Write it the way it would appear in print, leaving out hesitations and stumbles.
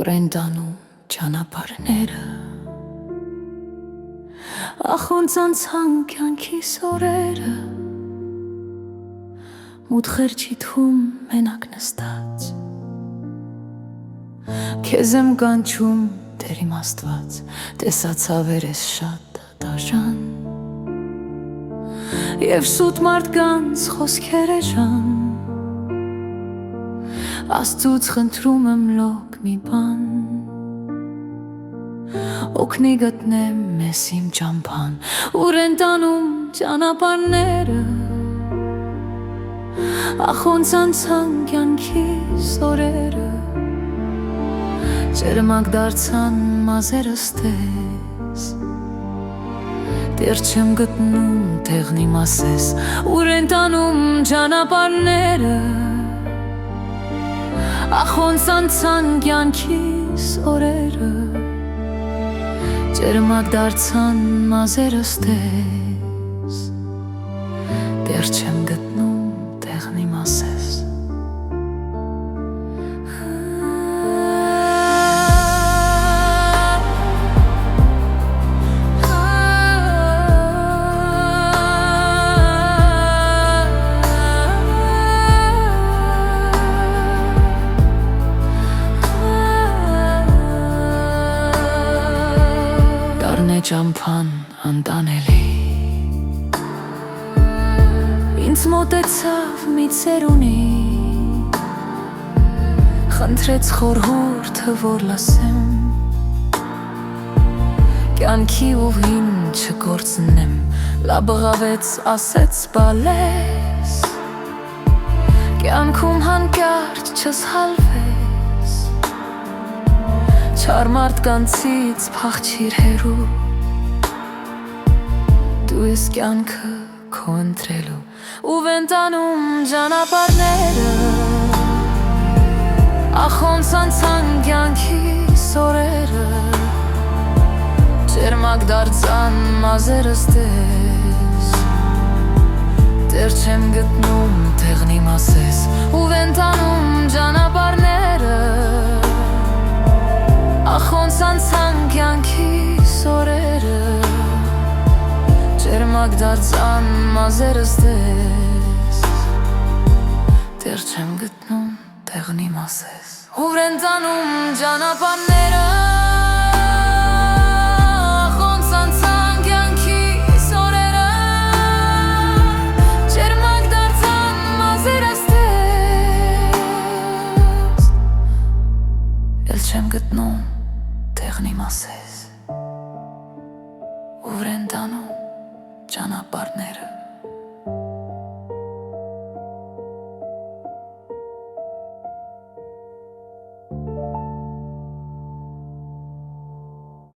Ուր են տանում ճանապարհները, ախ ոնց անցան կյանքիս օրերը, մութ խերջի թվում մենակ նստած, քեզ եմ կանչում Տեր իմ Աստված, տեսացավեր ես շատ դաժան, և սուտ մարդկանց խոսքեր էժան, Աստծուց խնդրում եմ լոկ մի բան, օգնի գտնեմ մեզ իմ ճամփան, ուր են տանում ճանապարհները, ախ ոնց անցան կյանքիս օրերը, ջերմակ դարձան մազերս տես, դեռ չեմ գտնում տեղն իմ ասես, ուր են տանում ճանապարհները, ախ ոնց անցան կյանքիս օրերը, ջերմակ դարձան մազերս տես, դեռ չեմ գտնում տեղն իմ ասես. Ճամփան անտանելի ինձ մոտեցավ մի ծերունի, խնդրեց խորհուրդը որ լսեմ, կյանքի ուղին չկորցնեմ, լաբղավեց ասեց բալես, կյանքում հանկարծ չզհալվես, չար մարդկանցից փախչիր հեռու, դու ես կյանքը քո ընտրելու, ուր են տանում ճանապարհները, ախ ոնց անցան կյանքիս օրերը, ջերմակ դարձան մազերս տես, դեռ չեմ գտնում տեղն իմ ասես, ուր են տանում ճանապարհները, ախ ոնց անցան կյանքիս օրերը, ջերմակ դարձան մազերս տես, դեռ չեմ գտնում տեղն իմ ասես, ուր են տանում ճանապարհները, ախ ոնց անցան կյանքիս օրերը, ջերմակ դարձան մազերս տես, էլ չեմ գտնում տեղն իմ ասես, ուր են տանում ճանապարհները.